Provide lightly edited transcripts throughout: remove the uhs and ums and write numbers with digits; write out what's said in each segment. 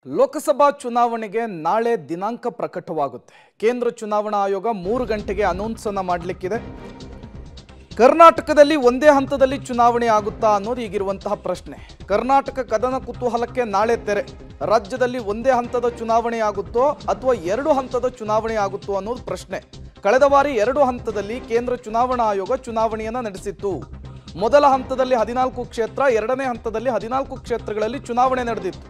ಲೋಕಸಭಾ ಚುನಾವಣೆಗೆ ನಾಳೆ ದಿನಾಂಕ ಪ್ರಕಟವಾಗುತ್ತೆ. ಕೇಂದ್ರ ಚುನಾವಣಾ ಆಯೋಗ 3 ಗಂಟೆಗೆ ಅನೌನ್ಸ್ ಅನ್ನು ಮಾಡಲಿಕ್ಕಿದೆ. ಕರ್ನಾಟಕದಲ್ಲಿ ಒಂದೇ ಹಂತದಲ್ಲಿ ಚುನಾವಣೆ ಆಗುತ್ತಾ ಅನ್ನೋದು ಈಗಿರುವಂತಹ ಪ್ರಶ್ನೆ. ಕರ್ನಾಟಕ ಕದನ ಕುತೂಹಲಕ್ಕೆ ನಾಳೆ ತೆರೆ. ರಾಜ್ಯದಲ್ಲಿ ಒಂದೇ ಹಂತದ ಚುನಾವಣೆ ಆಗುತ್ತೋ ಅಥವಾ 2 ಹಂತದ ಚುನಾವಣೆ ಆಗುತ್ತೋ ಅನ್ನೋದು ಪ್ರಶ್ನೆ. ಕಳೆದ ಬಾರಿ 2 ಹಂತದಲ್ಲಿ ಕೇಂದ್ರ ಚುನಾವಣಾ ಆಯೋಗ ಚುನಾವಣೆಯನ್ನು ನಡೆಸಿತ್ತು. ಮೊದಲ ಹಂತದಲ್ಲಿ 14 ಕ್ಷೇತ್ರ, ಎರಡನೇ ಹಂತದಲ್ಲಿ 14 ಕ್ಷೇತ್ರಗಳಲ್ಲಿ ಚುನಾವಣೆ ನಡೆದಿತ್ತು.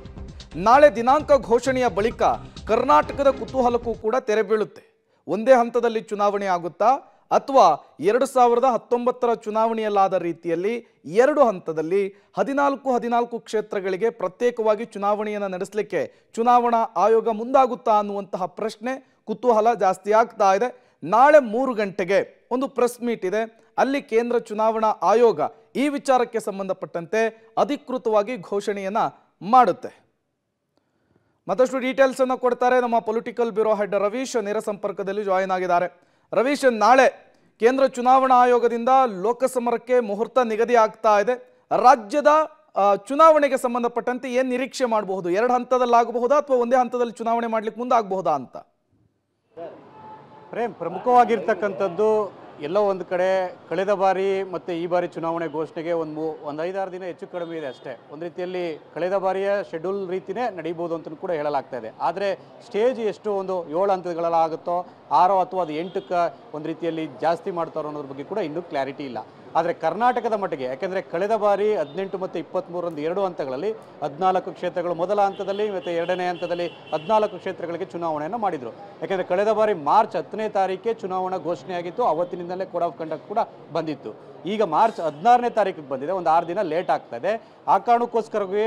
ನಾಳೆ ದಿನಾಂಕ ಘೋಷಣೆಯ ಬಳಿಕ ಕರ್ನಾಟಕದ ಕುತೂಹಲಕ್ಕೂ ಕೂಡ ತೆರೆ ಬೀಳುತ್ತೆ. ಒಂದೇ ಹಂತದಲ್ಲಿ ಚುನಾವಣೆ ಆಗುತ್ತಾ ಅಥವಾ 2019ರ ಚುನಾವಣೆಯಲ್ಲಾದ ರೀತಿಯಲ್ಲಿ 2 ಹಂತದಲ್ಲಿ 14 ಕ್ಷೇತ್ರಗಳಿಗೆ ಪ್ರತ್ಯೇಕವಾಗಿ ಚುನಾವಣೆಯನ್ನು ನಡೆಸಲಿಕ್ಕೆ ಚುನಾವಣಾ ಆಯೋಗ ಮುಂದಾಗುತ್ತಾ ಅನ್ನುವಂತಹ ಪ್ರಶ್ನೆ, ಕುತೂಹಲ ಜಾಸ್ತಿ ಆಗ್ತಾ ಇದೆ. ನಾಳೆ 3 ಗಂಟೆಗೆ ಒಂದು ಪ್ರೆಸ್ ಮೀಟ್ ಇದೆ. ಅಲ್ಲಿ ಕೇಂದ್ರ ಚುನಾವಣಾ ಆಯೋಗ ಈ ವಿಚಾರಕ್ಕೆ ಸಂಬಂಧಪಟ್ಟಂತೆ ಅಧಿಕೃತವಾಗಿ ಘೋಷಣೆಯನ್ನ ಮಾಡುತ್ತೆ. ಮತ್ತಷ್ಟು ಡೀಟೇಲ್ಸ್ ಅನ್ನು ಕೊಡ್ತಾರೆ ನಮ್ಮ ಪೊಲಿಟಿಕಲ್ ಬ್ಯೂರೋ ಹೆಡ್ ರವೀಶ್ ನೇರ ಸಂಪರ್ಕದಲ್ಲಿ ಜಾಯಿನ್ ಆಗಿದ್ದಾರೆ. ರವೀಶ್, ನಾಳೆ ಕೇಂದ್ರ ಚುನಾವಣಾ ಆಯೋಗದಿಂದ ಲೋಕಸಮರಕ್ಕೆ ಮುಹೂರ್ತ ನಿಗದಿ ಆಗ್ತಾ ಇದೆ. ರಾಜ್ಯದ ಚುನಾವಣೆಗೆ ಸಂಬಂಧಪಟ್ಟಂತೆ ಏನು ನಿರೀಕ್ಷೆ ಮಾಡಬಹುದು? 2 ಹಂತದಲ್ಲಿ ಆಗಬಹುದಾ ಅಥವಾ ಒಂದೇ ಹಂತದಲ್ಲಿ ಚುನಾವಣೆ ಮಾಡ್ಲಿಕ್ಕೆ ಮುಂದಾಗಬಹುದಾ ಅಂತ? ಪ್ರೇಮ್, ಪ್ರಮುಖವಾಗಿರ್ತಕ್ಕಂಥದ್ದು ಎಲ್ಲೋ ಒಂದು ಕಡೆ ಕಳೆದ ಬಾರಿ ಮತ್ತು ಈ ಬಾರಿ ಚುನಾವಣೆ ಘೋಷಣೆಗೆ ಒಂದು 5-6 ದಿನ ಹೆಚ್ಚು ಕಡಿಮೆ ಇದೆ ಅಷ್ಟೇ. ಒಂದು ರೀತಿಯಲ್ಲಿ ಕಳೆದ ಬಾರಿಯ ಶೆಡ್ಯೂಲ್ ರೀತಿಯೇ ನಡೀಬೋದು ಅಂತ ಕೂಡ ಹೇಳಲಾಗ್ತಾ ಇದೆ. ಆದರೆ ಸ್ಟೇಜ್ ಎಷ್ಟು ಒಂದು 7 ಹಂತಗಳಾಗುತ್ತೋ 6 ಅಥವಾ ಅದು 8ಕ್ಕೆ ಒಂದು ರೀತಿಯಲ್ಲಿ ಜಾಸ್ತಿ ಮಾಡ್ತಾರೋ ಅನ್ನೋದ್ರ ಬಗ್ಗೆ ಕೂಡ ಇನ್ನೂ ಕ್ಲಾರಿಟಿ ಇಲ್ಲ. ಆದರೆ ಕರ್ನಾಟಕದ ಮಟ್ಟಿಗೆ, ಯಾಕೆಂದರೆ ಕಳೆದ ಬಾರಿ 18 ಮತ್ತು 23 2 ಹಂತಗಳಲ್ಲಿ 14 ಕ್ಷೇತ್ರಗಳು ಮೊದಲ ಹಂತದಲ್ಲಿ ಮತ್ತು ಎರಡನೇ ಹಂತದಲ್ಲಿ 14 ಕ್ಷೇತ್ರಗಳಿಗೆ ಚುನಾವಣೆಯನ್ನು ಮಾಡಿದರು. ಯಾಕೆಂದರೆ ಕಳೆದ ಬಾರಿ ಮಾರ್ಚ್ 10ನೇ ತಾರೀಕೆ ಚುನಾವಣಾ ಘೋಷಣೆಯಾಗಿತ್ತು. ಅವತ್ತಿನಿಂದಲೇ ಕೋಡ್ ಆಫ್ ಕಂಡಕ್ಟ್ ಕೂಡ ಬಂದಿತ್ತು. ಈಗ ಮಾರ್ಚ್ 16ನೇ ತಾರೀಕಿಗೆ ಬಂದಿದೆ, ಒಂದು 6 ದಿನ ಲೇಟ್ ಆಗ್ತಾ ಇದೆ. ಆ ಕಾರಣಕ್ಕೋಸ್ಕರವೇ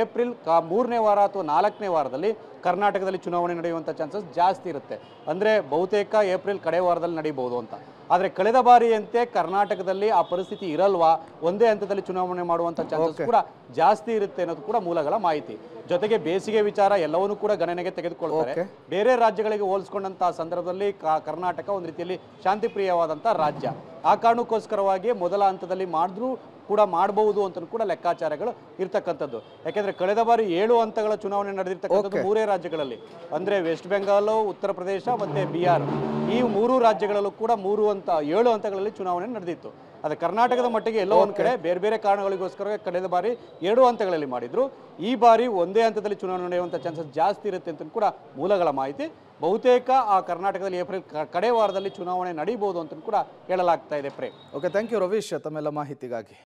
ಏಪ್ರಿಲ್ 3ನೇ ವಾರ ಅಥವಾ 4ನೇ ವಾರದಲ್ಲಿ ಕರ್ನಾಟಕದಲ್ಲಿ ಚುನಾವಣೆ ನಡೆಯುವಂಥ ಚಾನ್ಸಸ್ ಜಾಸ್ತಿ ಇರುತ್ತೆ. ಅಂದರೆ ಬಹುತೇಕ ಏಪ್ರಿಲ್ ಕಡೆ ವಾರದಲ್ಲಿ ನಡೀಬಹುದು ಅಂತ. ಆದರೆ ಕಳೆದ ಬಾರಿಯಂತೆ ಕರ್ನಾಟಕದಲ್ಲಿ ಆ ಪರಿಸ್ಥಿತಿ ಇರಲ್ವಾ, ಒಂದೇ ಹಂತದಲ್ಲಿ ಚುನಾವಣೆ ಮಾಡುವಂಥ ಚಾನ್ಸಸ್ ಕೂಡ ಜಾಸ್ತಿ ಇರುತ್ತೆ ಅನ್ನೋದು ಕೂಡ ಮೂಲಗಳ ಮಾಹಿತಿ. ಜೊತೆಗೆ ಬೇಸಿಗೆ ವಿಚಾರ ಎಲ್ಲವನ್ನೂ ಕೂಡ ಗಣನೆಗೆ ತೆಗೆದುಕೊಳ್ತಾರೆ. ಬೇರೆ ರಾಜ್ಯಗಳಿಗೆ ಹೋಲಿಸ್ಕೊಂಡಂತಹ ಸಂದರ್ಭದಲ್ಲಿ ಕರ್ನಾಟಕ ಒಂದು ರೀತಿಯಲ್ಲಿ ಶಾಂತಿಪ್ರಿಯವಾದಂಥ ರಾಜ್ಯ. ಆ ಕಾರಣಕ್ಕೋಸ್ಕರವಾಗಿ ಮೊದಲ ಹಂತದಲ್ಲಿ ಮಾಡಿದ್ರೂ ಕೂಡ ಮಾಡಬಹುದು ಅಂತ ಕೂಡ ಲೆಕ್ಕಾಚಾರಗಳು ಇರ್ತಕ್ಕಂಥದ್ದು. ಯಾಕೆಂದ್ರೆ ಕಳೆದ ಬಾರಿ 7 ಹಂತಗಳ ಚುನಾವಣೆ ನಡೆದಿರ್ತಕ್ಕಂಥದ್ದು 3 ರಾಜ್ಯಗಳಲ್ಲಿ, ಅಂದ್ರೆ ವೆಸ್ಟ್ ಬೆಂಗಾಲ್, ಉತ್ತರ ಪ್ರದೇಶ ಮತ್ತೆ ಬಿಹಾರ್. ಈ 3 ರಾಜ್ಯಗಳಲ್ಲೂ ಕೂಡ 7 ಹಂತಗಳಲ್ಲಿ ಚುನಾವಣೆ ನಡೆದಿತ್ತು. ಆದರೆ ಕರ್ನಾಟಕದ ಮಟ್ಟಿಗೆ ಎಲ್ಲೋ ಒಂದು ಕಡೆ ಬೇರೆ ಬೇರೆ ಕಾರಣಗಳಿಗೋಸ್ಕರ ಕಳೆದ ಬಾರಿ 2 ಹಂತಗಳಲ್ಲಿ ಮಾಡಿದ್ರು. ಈ ಬಾರಿ ಒಂದೇ ಹಂತದಲ್ಲಿ ಚುನಾವಣೆ ನಡೆಯುವಂಥ ಚಾನ್ಸಸ್ ಜಾಸ್ತಿ ಇರುತ್ತೆ ಅಂತ ಕೂಡ ಮೂಲಗಳ ಮಾಹಿತಿ. ಬಹುತೇಕ ಆ ಕರ್ನಾಟಕದಲ್ಲಿ ಏಪ್ರಿಲ್ ಕಡೆ ವಾರದಲ್ಲಿ ಚುನಾವಣೆ ನಡೀಬಹುದು ಅಂತ ಕೂಡ ಹೇಳಲಾಗ್ತಾ ಇದೆ. Prem, okay, thank you Ravish ತಮ್ಮೆಲ್ಲ ಮಾಹಿತಿಗಾಗಿ.